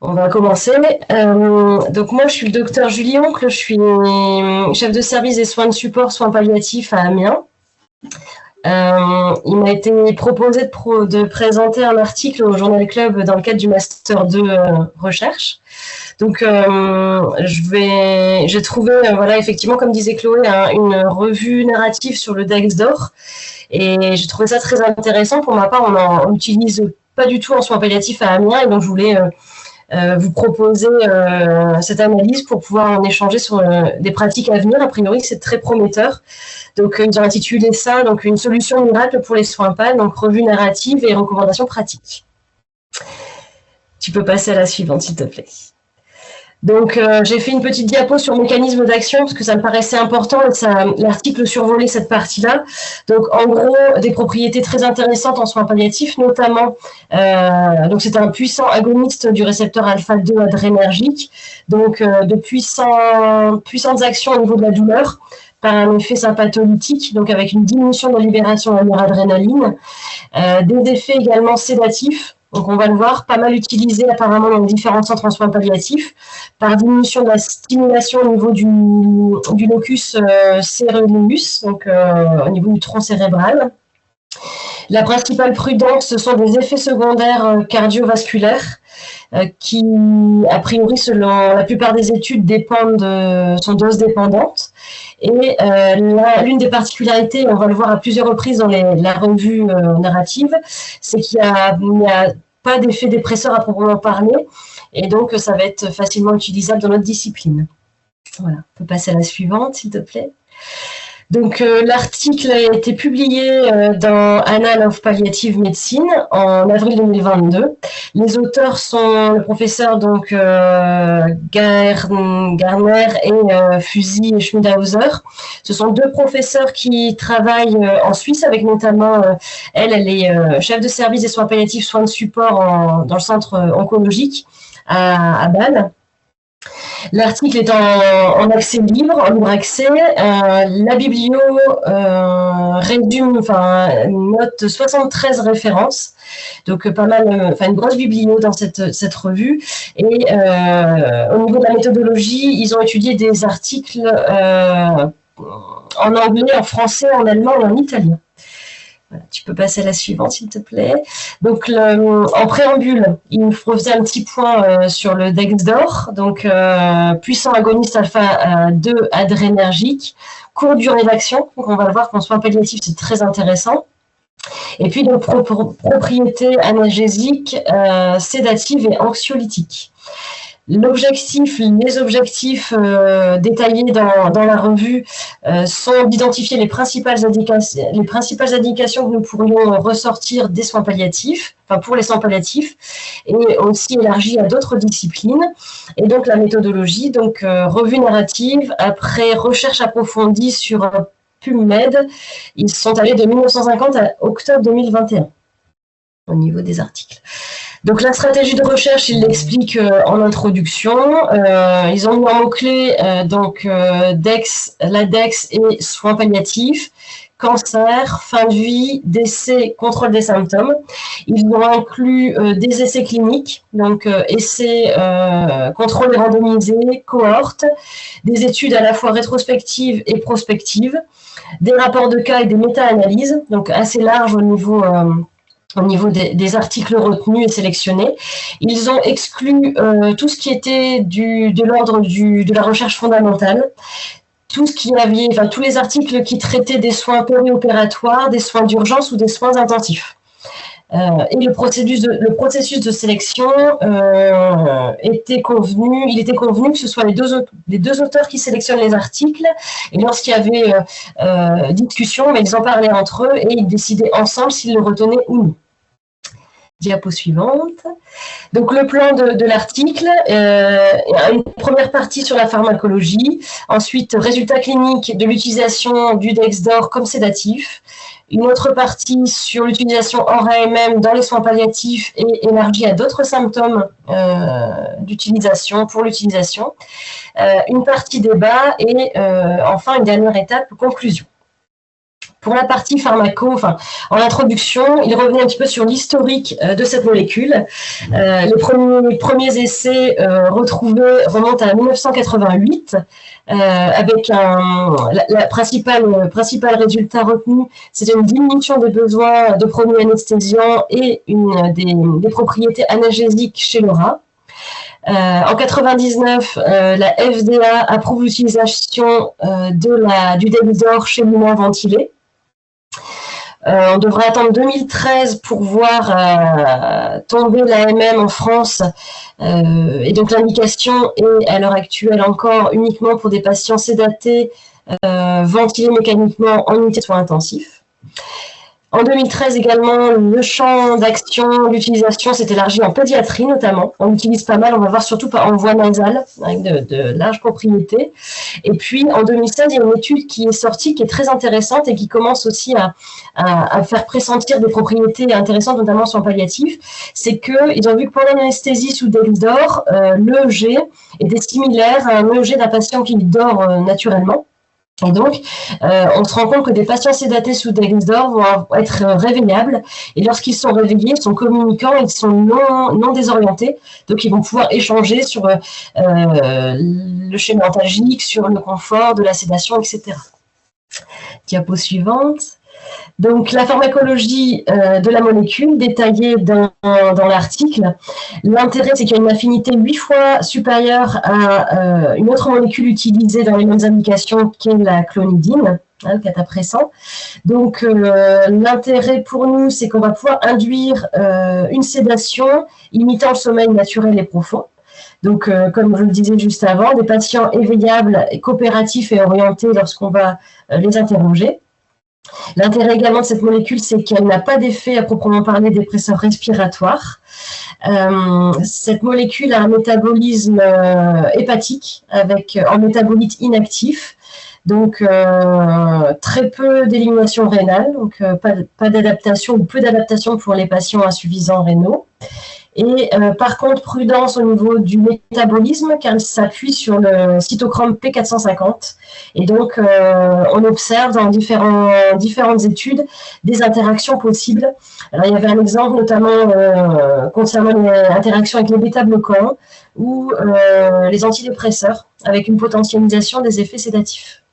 On va commencer. Donc moi, je suis le docteur Julie Oncle, je suis chef de service des soins de support, soins palliatifs à Amiens. Il m'a été proposé de présenter un article au Journal Club dans le cadre du Master 2 recherche. Donc j'ai trouvé, voilà, effectivement, comme disait Chloé, une revue narrative sur le Dex d'or. Et j'ai trouvé ça très intéressant. Pour ma part, on n'utilise pas du tout en soins palliatifs à Amiens, et donc je voulais vous proposer cette analyse pour pouvoir en échanger sur des pratiques à venir. A priori, c'est très prometteur. Donc, ils ont intitulé ça donc, une solution miracle pour les soins PAL, donc revue narrative et recommandations pratiques. Tu peux passer à la suivante, s'il te plaît. Donc, j'ai fait une petite diapo sur le mécanisme d'action parce que ça me paraissait important. L'article survolait cette partie-là. Donc, en gros, des propriétés très intéressantes en soins palliatifs, notamment, donc c'est un puissant agoniste du récepteur alpha-2 adrénergique, donc de puissantes actions au niveau de la douleur par un effet sympatholytique, donc avec une diminution de la libération de la noradrénaline, des effets également sédatifs. Donc, on va le voir, pas mal utilisé apparemment dans les différents centres en soins palliatifs, par diminution de la stimulation au niveau du locus cérébrus, donc au niveau du tronc cérébral. La principale prudence, ce sont des effets secondaires cardiovasculaires qui, a priori, selon la plupart des études, sont dose dépendantes. Et l'une des particularités, on va le voir à plusieurs reprises dans la revue narrative, c'est qu'il n'y a pas d'effet dépresseur à proprement parler, et donc ça va être facilement utilisable dans notre discipline. Voilà, on peut passer à la suivante, s'il te plaît. Donc, l'article a été publié dans Annals of Palliative Medicine en avril 2022. Les auteurs sont le professeur donc Garner et Fusy et Schmidhauser. Ce sont deux professeurs qui travaillent en Suisse avec notamment, elle est chef de service des soins palliatifs, soins de support dans le centre oncologique à Bâle. L'article est en accès libre, en libre accès. La biblio résume, note 73 références, donc pas mal, une grosse biblio dans cette revue. Et au niveau de la méthodologie, ils ont étudié des articles en anglais, en français, en allemand et en italien. Voilà, tu peux passer à la suivante, s'il te plaît. Donc, en préambule, il nous faisait un petit point sur le Dex d'or, donc puissant agoniste alpha-2 adrénergique, courte durée d'action. Donc, on va le voir qu'en soins palliatifs, c'est très intéressant. Et puis, donc, propriétés analgésiques, sédatives et anxiolytiques. Les objectifs détaillés dans la revue sont d'identifier les principales indications que nous pourrions ressortir des soins palliatifs, pour les soins palliatifs, et aussi élargi à d'autres disciplines. Et donc la méthodologie, donc revue narrative, après recherche approfondie sur PubMed, ils sont allés de 1950 à octobre 2021 au niveau des articles. Donc la stratégie de recherche, ils l'expliquent en introduction. Ils ont mis en mots-clés l'ADEX et soins palliatifs, cancer, fin de vie, décès, contrôle des symptômes. Ils ont inclus des essais cliniques, donc essais, contrôle randomisé, cohorte, des études à la fois rétrospectives et prospectives, des rapports de cas et des méta-analyses, donc assez large au niveau des articles retenus et sélectionnés. Ils ont exclu tout ce qui était de l'ordre de la recherche fondamentale, tous les articles qui traitaient des soins périopératoires, des soins d'urgence ou des soins intensifs. Et le processus de sélection était convenu que ce soit les deux auteurs qui sélectionnent les articles, et lorsqu'il y avait discussion, mais ils en parlaient entre eux et ils décidaient ensemble s'ils le retenaient ou non. Diapo suivante. Donc le plan de l'article, une première partie sur la pharmacologie, ensuite résultats cliniques de l'utilisation du Dex d'or comme sédatif, une autre partie sur l'utilisation hors AMM dans les soins palliatifs et élargie à d'autres symptômes pour l'utilisation, une partie débat et enfin une dernière étape, conclusion. Pour la partie pharmaco, enfin, en introduction, il revenait un petit peu sur l'historique de cette molécule. Les premiers essais retrouvés remontent à 1988, avec la principal résultat retenu, c'était une diminution des besoins de produits anesthésiants et des propriétés analgésiques chez le rat. En 99, la FDA approuve l'utilisation du Dexdor chez l'humain ventilé. On devrait attendre 2013 pour voir tomber l'AMM en France. Et donc l'indication est à l'heure actuelle encore uniquement pour des patients sédatés, ventilés mécaniquement en unité de soins intensifs. En 2013 également, le champ d'action, l'utilisation s'est élargi en pédiatrie notamment. On l'utilise pas mal, on va voir surtout en voie nasale, avec de larges propriétés. Et puis en 2016, il y a une étude qui est sortie, qui est très intéressante et qui commence aussi à faire pressentir des propriétés intéressantes, notamment sur le palliatif. C'est qu'ils ont vu que pour l'anesthésie sous Dexdor, l'EEG était similaire à un EEG d'un patient qui dort naturellement. Et donc, on se rend compte que des patients sédatés sous Dexdor vont être réveillables. Et lorsqu'ils sont réveillés, ils sont communicants, ils sont non désorientés. Donc, ils vont pouvoir échanger sur le schéma antalgique, sur le confort de la sédation, etc. Diapo suivante. Donc, la pharmacologie de la molécule, détaillée dans l'article. L'intérêt, c'est qu'il y a une affinité 8 fois supérieure à une autre molécule utilisée dans les mêmes indications qu'est la clonidine, le catapressant. Donc, l'intérêt pour nous, c'est qu'on va pouvoir induire une sédation imitant le sommeil naturel et profond. Donc, comme je le disais juste avant, des patients éveillables, coopératifs et orientés lorsqu'on va les interroger. L'intérêt également de cette molécule, c'est qu'elle n'a pas d'effet à proprement parler dépresseur respiratoire. Cette molécule a un métabolisme hépatique en métabolite inactif, donc très peu d'élimination rénale, donc pas d'adaptation ou peu d'adaptation pour les patients insuffisants rénaux. Et par contre, prudence au niveau du métabolisme, car il s'appuie sur le cytochrome P450. Et donc, on observe dans différentes études des interactions possibles. Alors, il y avait un exemple notamment concernant les interactions avec les bêta-bloquants ou les antidépresseurs, avec une potentialisation des effets sédatifs.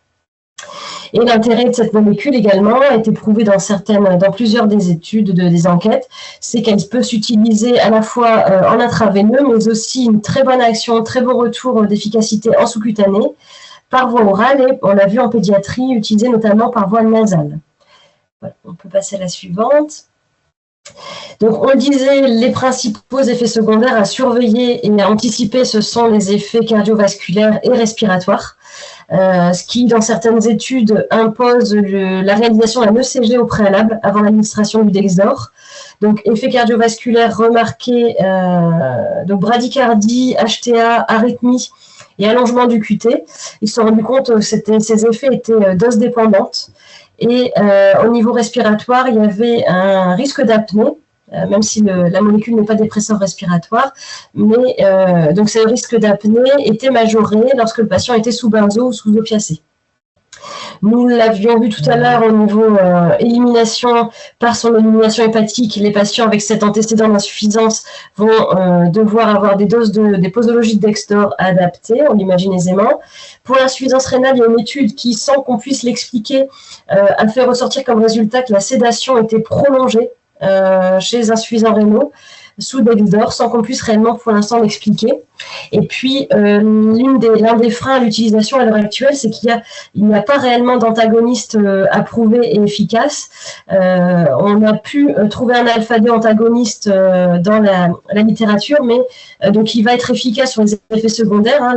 Et l'intérêt de cette molécule également a été prouvé dans plusieurs des études, des enquêtes, c'est qu'elle peut s'utiliser à la fois en intraveineux, mais aussi une très bonne action, très beau retour d'efficacité en sous-cutané, par voie orale, et on l'a vu en pédiatrie, utilisée notamment par voie nasale. Voilà, on peut passer à la suivante. Donc, on disait, les principaux effets secondaires à surveiller et à anticiper, ce sont les effets cardiovasculaires et respiratoires. Ce qui, dans certaines études, impose la réalisation d'un ECG au préalable avant l'administration du Dexdor. Donc, effet cardiovasculaire remarqué, donc bradycardie, HTA, arythmie et allongement du QT. Ils se sont rendus compte que ces effets étaient dose dépendantes. Et au niveau respiratoire, il y avait un risque d'apnée, même si la molécule n'est pas dépresseur respiratoire, mais donc ce risque d'apnée était majoré lorsque le patient était sous benzo ou sous opiacé. Nous l'avions vu tout à l'heure au niveau élimination, par son élimination hépatique, les patients avec cet antécédent d'insuffisance vont devoir avoir des posologies de Dexdor adaptées, on l'imagine aisément. Pour l'insuffisance rénale, il y a une étude qui, sans qu'on puisse l'expliquer, a fait ressortir comme résultat que la sédation était prolongée chez les insuffisants rénaux sous Dexdor, sans qu'on puisse réellement pour l'instant l'expliquer. Et puis, l'un des freins à l'utilisation à l'heure actuelle, c'est qu'il n'y a pas réellement d'antagoniste approuvé et efficace. On a pu trouver un alpha-2 antagoniste dans la littérature, mais donc il va être efficace sur les effets secondaires, hein,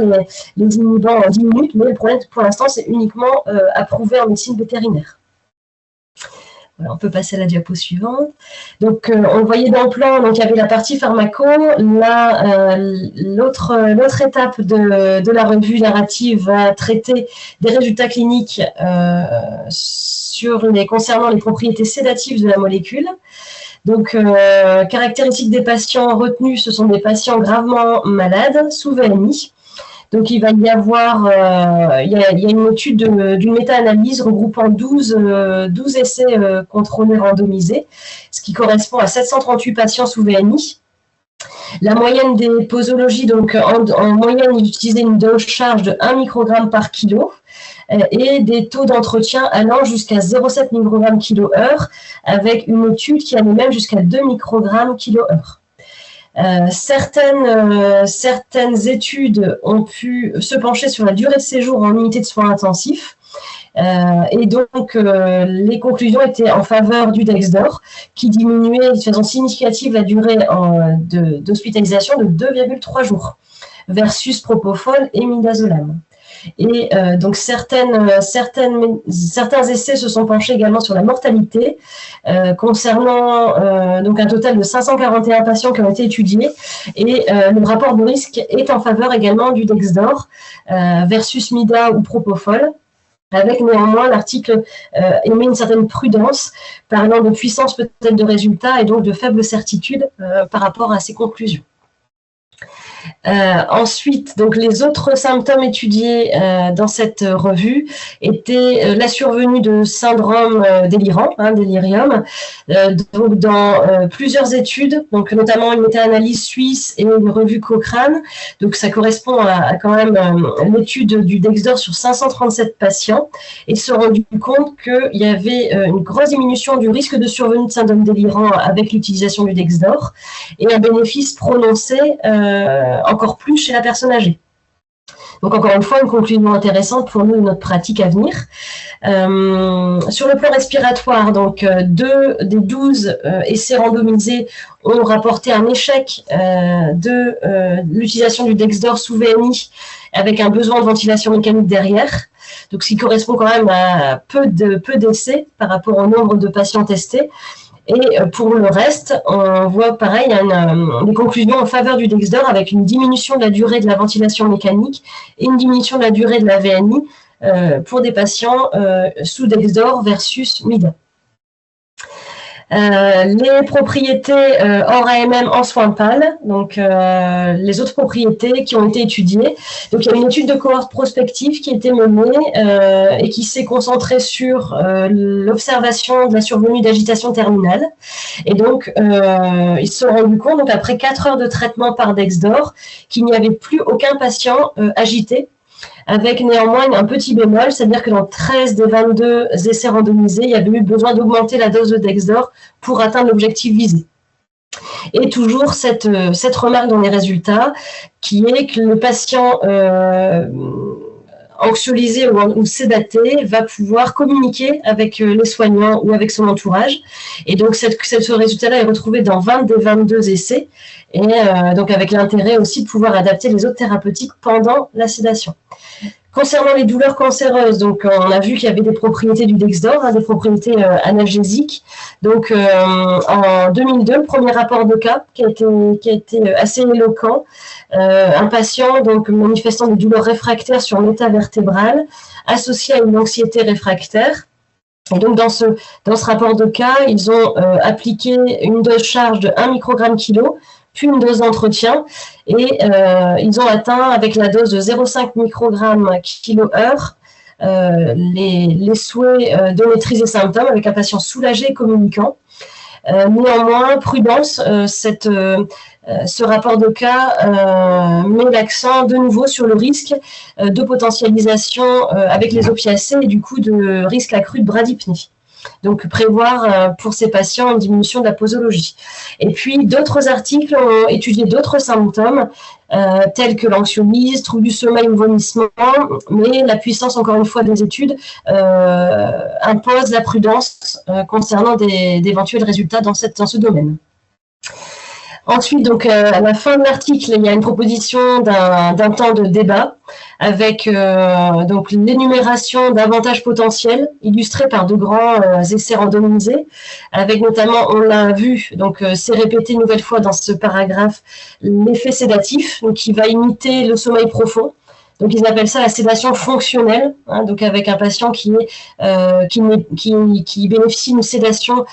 les inhibants en 10 minutes, mais le problème pour l'instant, c'est uniquement approuvé en médecine vétérinaire. Voilà, on peut passer à la diapo suivante. Donc, on le voyait dans le plan, donc il y avait la partie pharmaco. Là, l'autre étape de la revue narrative va traiter des résultats cliniques concernant les propriétés sédatives de la molécule. Donc, caractéristiques des patients retenus, ce sont des patients gravement malades, sous VMI. Donc, il va y avoir il y a une étude d'une méta-analyse regroupant 12 essais contrôlés randomisés, ce qui correspond à 738 patients sous VNI. La moyenne des posologies, donc en moyenne, ils utilisaient une dose charge de 1 microgramme par kilo et des taux d'entretien allant jusqu'à 0,7 microgramme kilo-heure, avec une étude qui allait même jusqu'à 2 microgrammes kilo-heure. Certaines études ont pu se pencher sur la durée de séjour en unité de soins intensifs. Et donc, les conclusions étaient en faveur du Dexdor, qui diminuait de façon significative la durée d'hospitalisation de 2,3 jours, versus propofol et midazolam. Et donc, certains essais se sont penchés également sur la mortalité, concernant donc un total de 541 patients qui ont été étudiés. Et le rapport de risque est en faveur également du Dexdor versus mida ou propofol, avec néanmoins l'article émet une certaine prudence, parlant de puissance peut-être de résultats et donc de faible certitude par rapport à ces conclusions. Ensuite, donc les autres symptômes étudiés dans cette revue étaient la survenue de syndrome délirant, délirium, donc dans plusieurs études, donc notamment une méta-analyse suisse et une revue Cochrane. Donc ça correspond à quand même l'étude du Dexdor sur 537 patients, et se sont rendus compte qu'il y avait une grosse diminution du risque de survenue de syndrome délirant avec l'utilisation du Dexdor, et un bénéfice prononcé encore plus chez la personne âgée. Donc encore une fois, une conclusion intéressante pour nous de notre pratique à venir. Sur le plan respiratoire, donc 2 des 12 essais randomisés ont rapporté un échec de l'utilisation du Dexdor sous VNI avec un besoin de ventilation mécanique derrière. Donc ce qui correspond quand même à peu d'essais par rapport au nombre de patients testés. Et pour le reste, on voit pareil, des conclusions en faveur du Dexdor avec une diminution de la durée de la ventilation mécanique et une diminution de la durée de la VNI pour des patients sous Dexdor versus MIDA. Les propriétés hors AMM en soins PAL, donc les autres propriétés qui ont été étudiées. Donc il y a une étude de cohorte prospective qui a été menée et qui s'est concentrée sur l'observation de la survenue d'agitation terminale. Et donc ils se sont rendus compte, donc après 4 heures de traitement par Dexdor, qu'il n'y avait plus aucun patient agité, avec néanmoins un petit bémol, c'est-à-dire que dans 13 des 22 essais randomisés, il y avait eu besoin d'augmenter la dose de Dexdor pour atteindre l'objectif visé. Et toujours cette remarque dans les résultats, qui est que le patient anxiolyser ou sédater va pouvoir communiquer avec les soignants ou avec son entourage. Et donc, ce résultat-là est retrouvé dans 20 des 22 essais, et donc avec l'intérêt aussi de pouvoir adapter les autres thérapeutiques pendant la sédation. Concernant les douleurs cancéreuses, donc on a vu qu'il y avait des propriétés du Dexdor, des propriétés analgésiques. Donc en 2002, le premier rapport de cas qui a été assez éloquent, un patient donc manifestant des douleurs réfractaires sur métavertébrale associées à une anxiété réfractaire. Et donc dans ce rapport de cas, ils ont appliqué une dose charge de 1 microgramme kilo, puis une dose d'entretien, et ils ont atteint avec la dose de 0,5 microgrammes kilo-heure les souhaits de maîtrise des symptômes avec un patient soulagé et communicant. Néanmoins, prudence, ce rapport de cas met l'accent de nouveau sur le risque de potentialisation avec les opiacés et du coup de risque accru de bradypnie. Donc, prévoir pour ces patients une diminution de la posologie. Et puis, d'autres articles ont étudié d'autres symptômes, tels que l'anxiolyse, trouble du sommeil ou vomissement, mais la puissance, encore une fois, des études impose la prudence concernant d'éventuels résultats dans ce domaine. Ensuite, donc, à la fin de l'article, il y a une proposition d'un temps de débat avec donc l'énumération d'avantages potentiels illustrés par de grands essais randomisés, avec notamment, on l'a vu, donc c'est répété une nouvelle fois dans ce paragraphe, l'effet sédatif, donc qui va imiter le sommeil profond, Donc, ils appellent ça la sédation fonctionnelle, hein, donc avec un patient qui bénéficie d'une sédation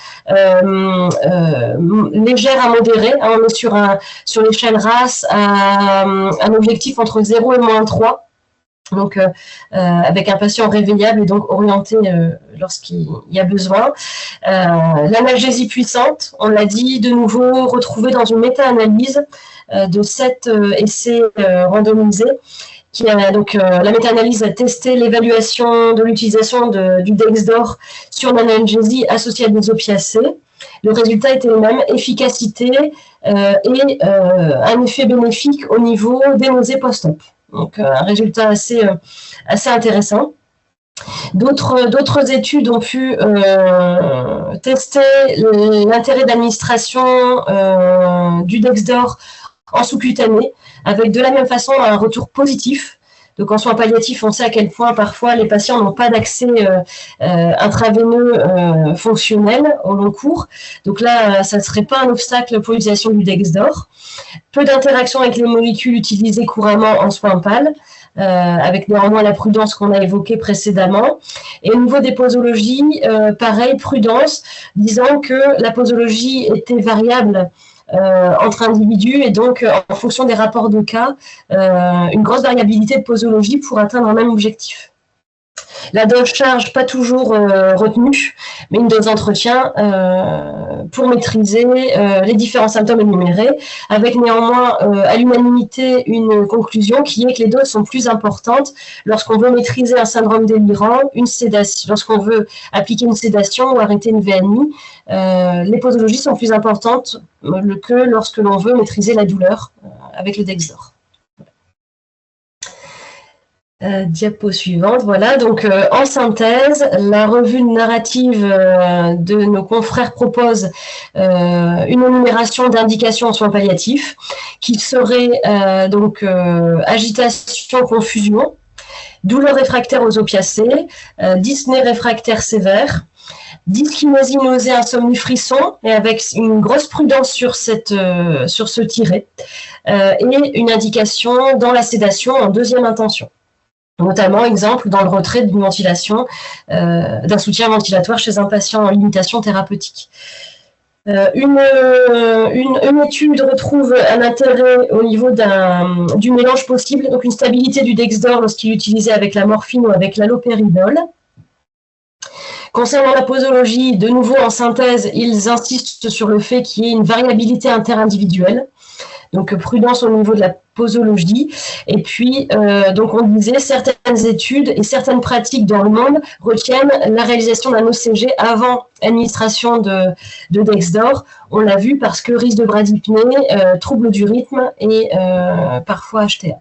légère à modérée. Hein, on est sur l'échelle RASS à un objectif entre 0 et -3. Donc, avec un patient réveillable et donc orienté lorsqu'il y a besoin. L'analgésie puissante, on l'a dit, de nouveau retrouvée dans une méta-analyse de 7 essais randomisés. La méta-analyse a testé l'évaluation de l'utilisation du Dexdor sur l'analgésie associée à des opiacés. Le résultat était le même, efficacité et un effet bénéfique au niveau des nausées post-op. Donc, un résultat assez intéressant. D'autres études ont pu tester l'intérêt d'administration du Dexdor en sous-cutané, avec de la même façon un retour positif. Donc en soins palliatifs, on sait à quel point parfois les patients n'ont pas d'accès intraveineux fonctionnel au long cours. Donc là, ça ne serait pas un obstacle pour l'utilisation du Dexdor. Peu d'interaction avec les molécules utilisées couramment en soins PAL, avec néanmoins la prudence qu'on a évoquée précédemment. Et au niveau des posologies, pareil, prudence, disant que la posologie était variable entre individus et donc en fonction des rapports de cas, une grosse variabilité de posologie pour atteindre un même objectif. La dose charge, pas toujours retenue, mais une dose d'entretien pour maîtriser les différents symptômes énumérés, avec néanmoins à l'unanimité une conclusion qui est que les doses sont plus importantes lorsqu'on veut maîtriser un syndrome délirant, lorsqu'on veut appliquer une sédation ou arrêter une VNI. Les posologies sont plus importantes que lorsque l'on veut maîtriser la douleur avec le Dexdor. Diapo suivante, voilà, donc en synthèse, la revue narrative de nos confrères propose une énumération d'indications en soins palliatifs qui seraient agitation, confusion, douleur réfractaire aux opiacés, dyspnée réfractaire sévère, dyskinésie, nausée, insomnie, frisson, et avec une grosse prudence sur ce tiret, et une indication dans la sédation en deuxième intention. Notamment, exemple, dans le retrait d'une ventilation, d'un soutien ventilatoire chez un patient en limitation thérapeutique. Une étude retrouve un intérêt au niveau du mélange possible, donc une stabilité du Dexdor lorsqu'il est utilisé avec la morphine ou avec l'allopéridol. Concernant la posologie, de nouveau en synthèse, ils insistent sur le fait qu'il y ait une variabilité interindividuelle. Donc, prudence au niveau de la posologie. Et puis, donc on disait, certaines études et certaines pratiques dans le monde retiennent la réalisation d'un OCG avant administration de Dexdor. On l'a vu parce que risque de bradypnée, trouble du rythme et parfois HTA.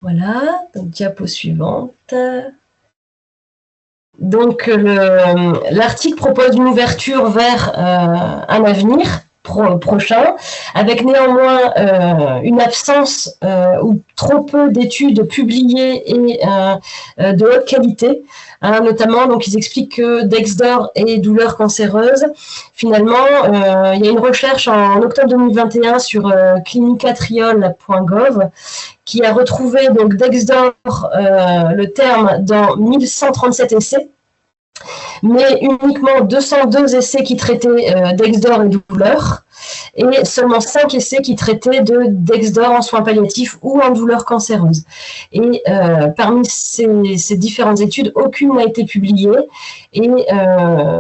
Voilà, donc diapo suivante. Donc, l'article propose une ouverture vers un avenir prochain, avec néanmoins une absence ou trop peu d'études publiées et de haute qualité. Hein, notamment, donc ils expliquent que Dexdor et douleurs cancéreuses. Finalement, il y a une recherche en octobre 2021 sur clinicatriol.gov qui a retrouvé donc Dexdor, le terme, dans 1137 essais, mais uniquement 202 essais qui traitaient Dexdor et douleurs, et seulement 5 essais qui traitaient de Dexdor en soins palliatifs ou en douleurs cancéreuses. Et parmi ces différentes études, aucune n'a été publiée, et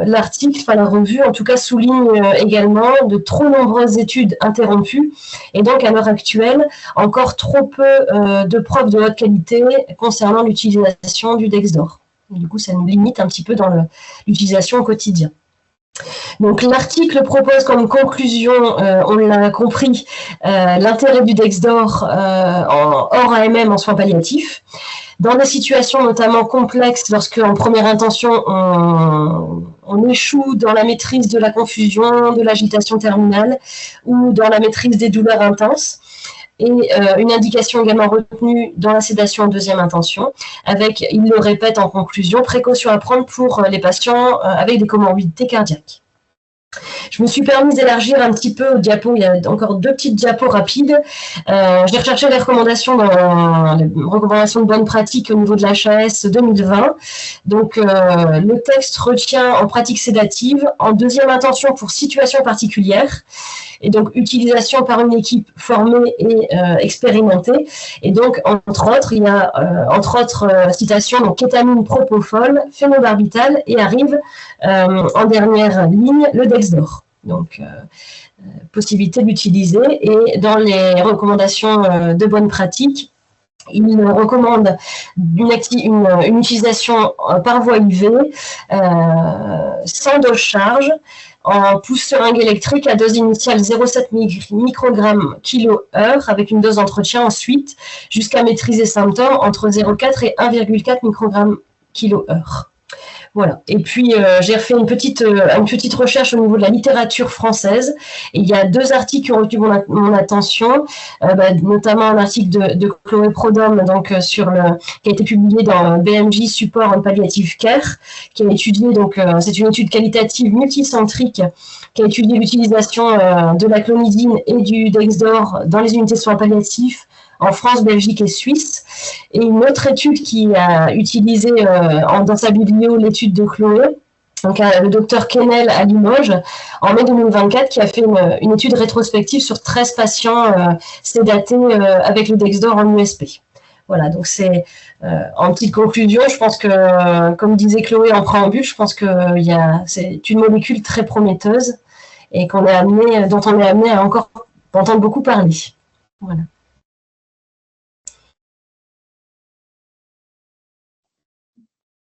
l'article, la revue en tout cas, souligne également de trop nombreuses études interrompues, et donc à l'heure actuelle, encore trop peu de preuves de haute qualité concernant l'utilisation du Dexdor. Du coup, ça nous limite un petit peu dans l'utilisation au quotidien. Donc, l'article propose comme conclusion, on l'a compris, l'intérêt du Dexdor hors AMM en soins palliatifs. Dans des situations notamment complexes, lorsque en première intention, on échoue dans la maîtrise de la confusion, de l'agitation terminale ou dans la maîtrise des douleurs intenses. Et une indication également retenue dans la sédation en deuxième intention, avec, il le répète en conclusion, précaution à prendre pour les patients avec des comorbidités cardiaques. Je me suis permis d'élargir un petit peu au diapo. Il y a encore 2 petites diapos rapides. J'ai recherché les recommandations de bonne pratique au niveau de l'HAS 2020. Donc, le texte retient en pratique sédative, en deuxième intention pour situation particulière, et donc utilisation par une équipe formée et expérimentée. Et donc, entre autres, il y a citations, donc kétamine, propofol, phénobarbital, et arrive en dernière ligne le Dexdor. Donc, possibilité d'utiliser. Et dans les recommandations de bonne pratique, il recommande une utilisation par voie IV sans dose charge, en pousse seringue électrique à dose initiale 0,7 microgrammes kilo/heure, avec une dose d'entretien ensuite, jusqu'à maîtriser symptômes entre 0,4 et 1,4 microgrammes kilo/heure. Voilà. Et puis, j'ai refait une petite recherche au niveau de la littérature française. Et il y a 2 articles qui ont retenu mon attention, notamment un article de Chloé Prodhomme, donc, qui a été publié dans BMJ Support and Palliative Care, qui a étudié, donc, c'est une étude qualitative multicentrique, qui a étudié l'utilisation de la clonidine et du Dexdor dans les unités de soins palliatifs en France, Belgique et Suisse. Et une autre étude qui a utilisé dans sa biblio l'étude de Chloé, donc le docteur Kennel à Limoges, en mai 2024, qui a fait une étude rétrospective sur 13 patients sédatés avec le Dexdor en USP. Voilà, donc c'est en petite conclusion, je pense que, comme disait Chloé en préambule, je pense que c'est une molécule très prometteuse et dont on est amené à encore entendre beaucoup parler. Voilà.